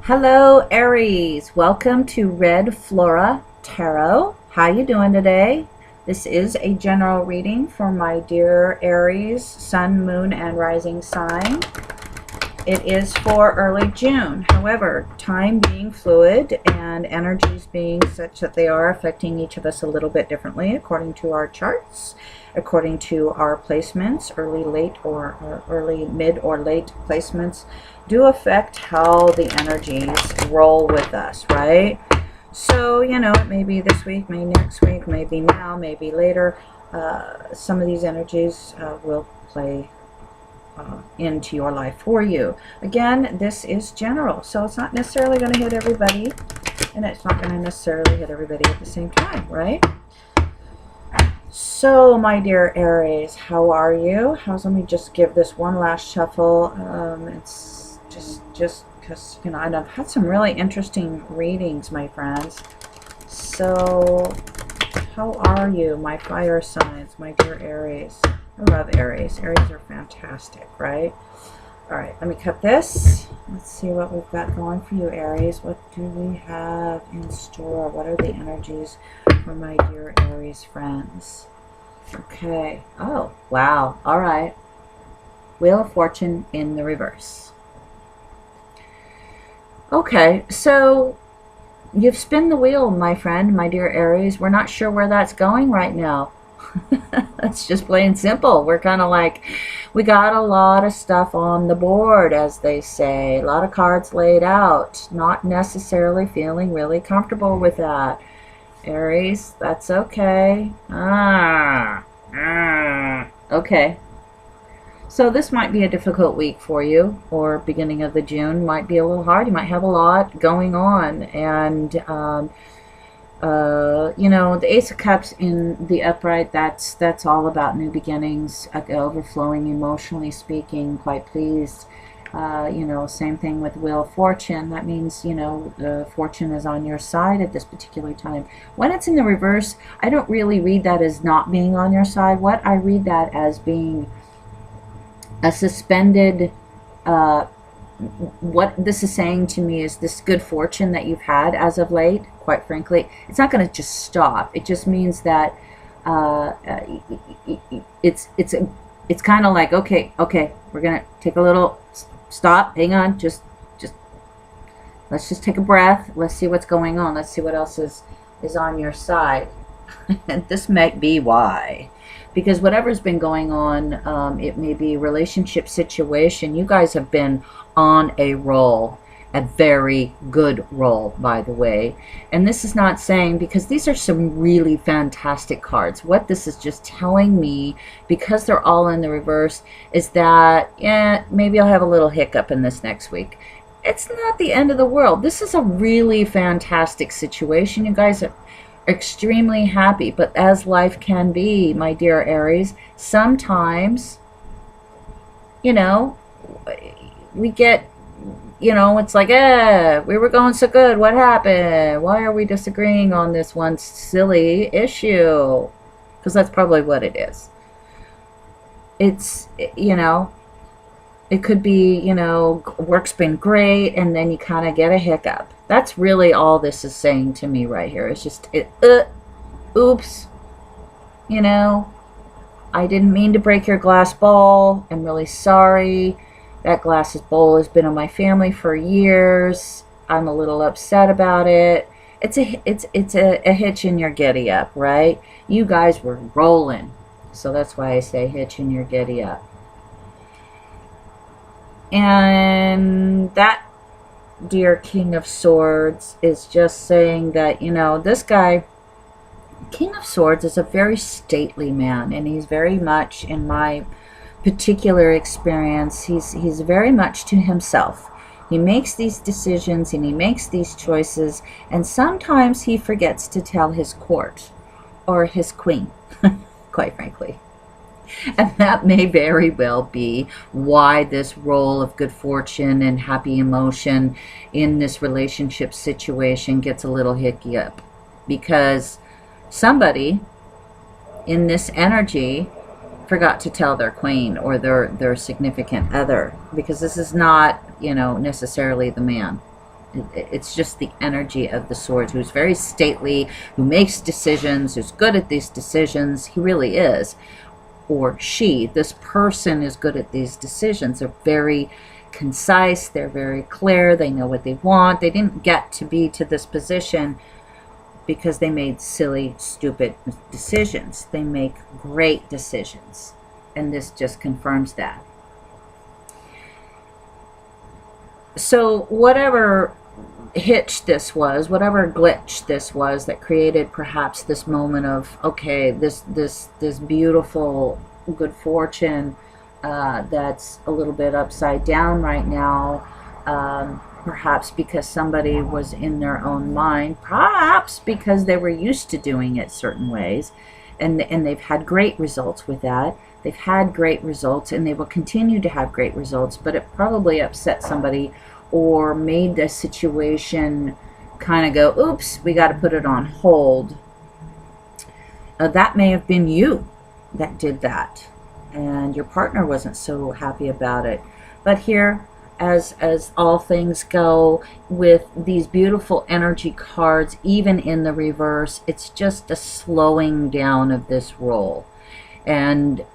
Hello, Aries. Welcome to Red Flora Tarot. How you doing today? This is a general reading for my dear Aries, Sun, Moon, and Rising sign. It is for early June. However, time being fluid and energies being such that they are affecting each of us a little bit differently according to our charts, according to our placements, early, late, or early, mid, or late placements do affect how the energies roll with us, right? So, it may be this week, maybe next week, maybe now, maybe later. Some of these energies will play into your life for you. Again, this is general, so it's not necessarily going to hit everybody, and it's not going to necessarily hit everybody at the same time, right? So, my dear Aries, how are you? Let me just give this one last shuffle. It's just because, I've had some really interesting readings, my friends. So, how are you, my fire signs, my dear Aries? I love Aries. Aries are fantastic, right? All right, let me cut this. Let's see what we've got going for you, Aries. What do we have in store? What are the energies for my dear Aries friends? Okay. Oh, wow. All right. Wheel of Fortune in the reverse. Okay, so you've spun the wheel, my friend, my dear Aries. We're not sure where that's going right now. That's just plain simple. We're kind of like, we got a lot of stuff on the board, as they say. A lot of cards laid out. Not necessarily feeling really comfortable with that. Aries, that's okay. Okay. So this might be a difficult week for you, or beginning of the June might be a little hard. You might have a lot going on, and the Ace of Cups in the upright, that's all about new beginnings, overflowing emotionally speaking, quite pleased. Same thing with Wheel of Fortune. That means, fortune is on your side at this particular time. When it's in the reverse, I don't really read that as not being on your side. What I read that as being a suspended, what this is saying to me is this good fortune that you've had as of late, quite frankly, it's not going to just stop. It just means that it's kind of like, okay, we're going to take a little stop, hang on, just let's just take a breath, let's see what's going on, let's see what else is on your side. And this might be why, because whatever's been going on, it may be a relationship situation. You guys have been on a roll, a very good roll, by the way. And this is not saying, because these are some really fantastic cards. What this is just telling me, because they're all in the reverse, is that, maybe I'll have a little hiccup in this next week. It's not the end of the world. This is a really fantastic situation. You guys are extremely happy, but as life can be, my dear Aries, sometimes, we get, it's like, we were going so good, what happened? Why are we disagreeing on this one silly issue? Because that's probably what it is. It's, it could be, work's been great, and then you kind of get a hiccup. That's really all this is saying to me right here. It's just, oops, I didn't mean to break your glass bowl. I'm really sorry. That glass bowl has been in my family for years. I'm a little upset about it. It's a hitch in your giddy up, right? You guys were rolling. So that's why I say hitch in your giddy up. And that, dear King of Swords, is just saying that, this guy, King of Swords, is a very stately man, and he's very much, in my particular experience, he's very much to himself. He makes these decisions and he makes these choices, and sometimes he forgets to tell his court or his queen, quite frankly. And that may very well be why this role of good fortune and happy emotion in this relationship situation gets a little hickey up, because somebody in this energy forgot to tell their queen or their significant other, because this is not, necessarily the man. It's just the energy of the swords, who's very stately, who makes decisions, who's good at these decisions. He really is. Or she, this person is good at these decisions. They're very concise, they're very clear, they know what they want. They didn't get to be to this position because they made silly, stupid decisions. They make great decisions. And this just confirms that. So whatever hitch this was, whatever glitch this was that created perhaps this moment of, okay, this beautiful good fortune that's a little bit upside down right now, perhaps because somebody was in their own mind, perhaps because they were used to doing it certain ways, and they've had great results with that. They've had great results, and they will continue to have great results, but it probably upset somebody or made the situation kind of go, oops, we got to put it on hold. That may have been you that did that, and your partner wasn't so happy about it. But here, as all things go with these beautiful energy cards, even in the reverse, it's just a slowing down of this roll. And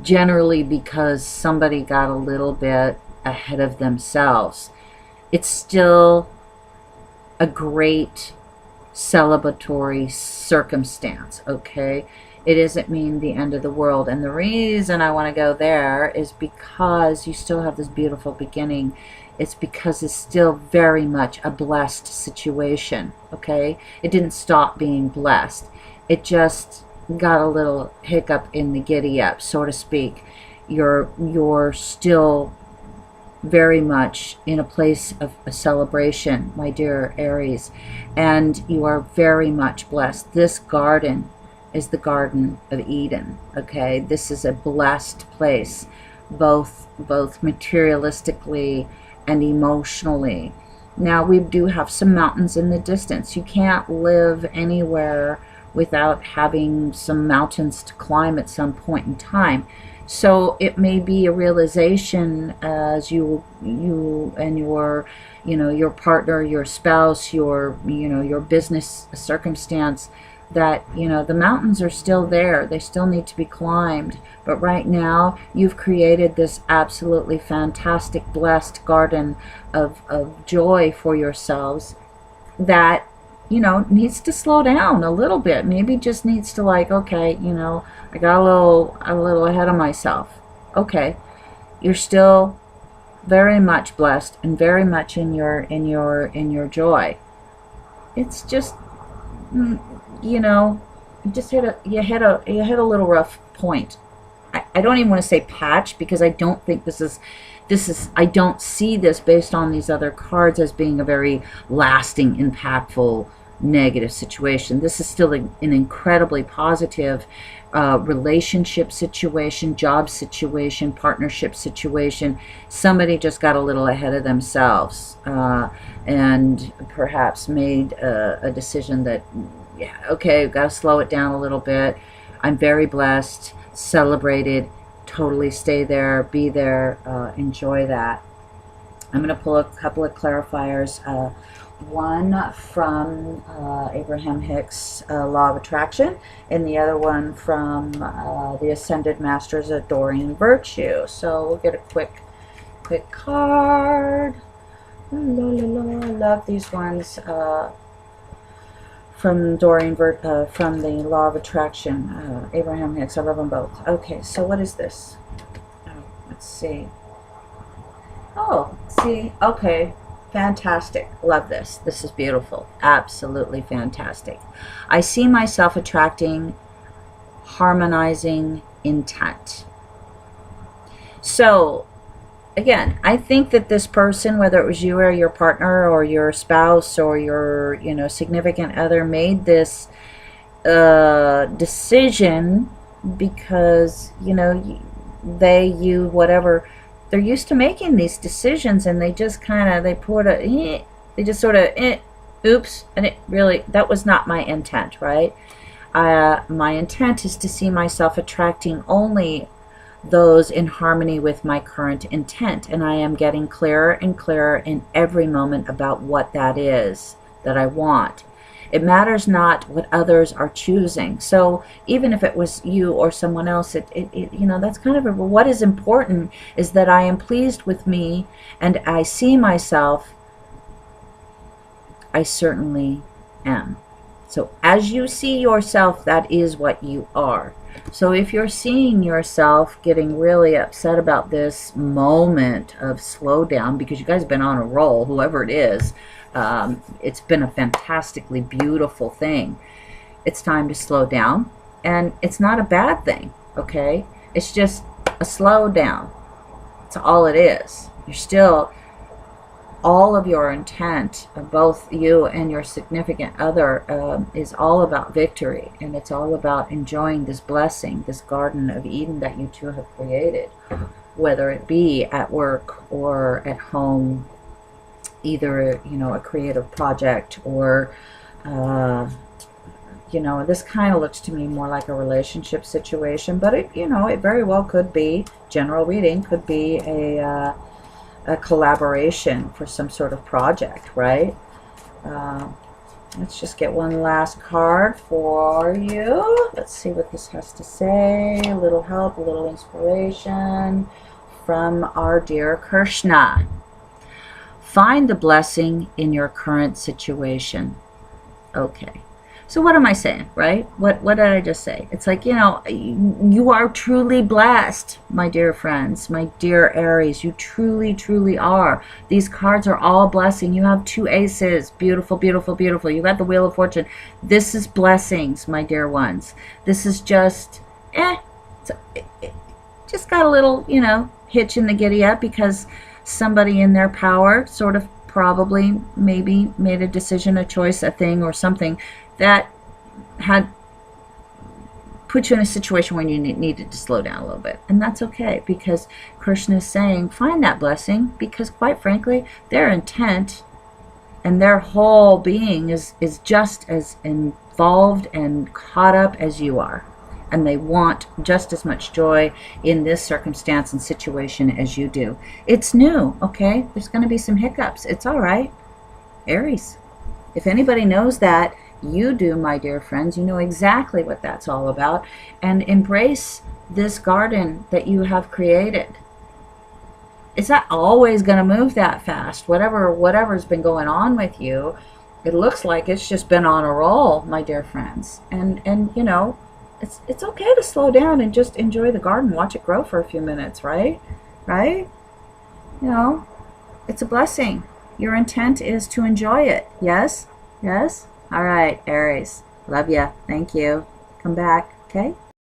generally because somebody got a little bit ahead of themselves. It's still a great celebratory circumstance, okay? It doesn't mean the end of the world. And the reason I want to go there is because you still have this beautiful beginning. It's because it's still very much a blessed situation, okay? It didn't stop being blessed. It got a little hiccup in the giddy up, so to speak. You're still very much in a place of a celebration, my dear Aries, and you are very much blessed. This garden is the Garden of Eden, okay? This is a blessed place, both materialistically and emotionally. Now, we do have some mountains in the distance. You can't live anywhere without having some mountains to climb at some point in time. So it may be a realization as you and your partner, your spouse, your business circumstance, that the mountains are still there. They still need to be climbed. But right now, you've created this absolutely fantastic, blessed garden of joy for yourselves that needs to slow down a little bit. Maybe just needs to, like, okay, I got a little ahead of myself. Okay, you're still very much blessed and very much in your joy. It's just, you just hit a little rough point. I don't even want to say patch, because I don't think this is I don't see this based on these other cards as being a very lasting, impactful, negative situation. This is still an incredibly positive relationship situation, job situation, partnership situation. Somebody just got a little ahead of themselves and perhaps made a decision that, yeah, okay, got to slow it down a little bit. I'm very blessed, celebrated, totally stay there, be there, enjoy that. I'm going to pull a couple of clarifiers. One from Abraham Hicks' Law of Attraction, and the other one from the Ascended Masters Adoring Virtue. So we'll get a quick card. I love these ones from from the Law of Attraction. Abraham Hicks, I love them both. Okay, so what is this? Oh, let's see. Oh, see, okay. Fantastic. Love this. This is beautiful. Absolutely fantastic. I see myself attracting harmonizing intent. So, again, I think that this person, whether it was you or your partner or your spouse or your, significant other, made this decision because, whatever, they're used to making these decisions, and they just oops, and it really, that was not my intent, right? My intent is to see myself attracting only those in harmony with my current intent. And I am getting clearer and clearer in every moment about what that is that I want. It matters not what others are choosing. So even if it was you or someone else, you know, that's kind of what is important is that I am pleased with me and I see myself. I certainly am. So as you see yourself, that is what you are. So if you're seeing yourself getting really upset about this moment of slowdown, because you guys have been on a roll, whoever it is, it's been a fantastically beautiful thing. It's time to slow down, and it's not a bad thing, okay? It's just a slowdown. That's all it is. You're still, all of your intent, both you and your significant other, is all about victory, and it's all about enjoying this blessing, this Garden of Eden that you two have created, whether it be at work or at home, either, you know, a creative project or, you know, this kind of looks to me more like a relationship situation, but it, you know, it very well could be, general reading, could be a collaboration for some sort of project, right? Let's just get one last card for you. Let's see what this has to say. A little help, a little inspiration from our dear Krishna. Find the blessing in your current situation. Okay. So what am I saying, right? What did I just say? It's like, you know, you are truly blessed, my dear friends, my dear Aries. You truly, truly are. These cards are all blessing. You have 2 aces. Beautiful, beautiful, beautiful. You got the Wheel of Fortune. This is blessings, my dear ones. This is just, just got a little, you know, hitch in the giddy up because somebody in their power sort of probably maybe made a decision, a choice, a thing or something that had put you in a situation where you needed to slow down a little bit. And that's okay, because Krishna is saying find that blessing, because quite frankly their intent and their whole being is just as involved and caught up as you are, and they want just as much joy in this circumstance and situation as you do. It's new, okay? There's going to be some hiccups. It's all right, Aries. If anybody knows that, you do, my dear friends. You know exactly what that's all about. And embrace this garden that you have created. It's not always going to move that fast. Whatever's been going on with you, it looks like it's just been on a roll, my dear friends. And you know, it's okay to slow down and just enjoy the garden. Watch it grow for a few minutes, right? Right? You know, it's a blessing. Your intent is to enjoy it. Yes? Yes? All right, Aries. Love ya. Thank you. Come back, okay?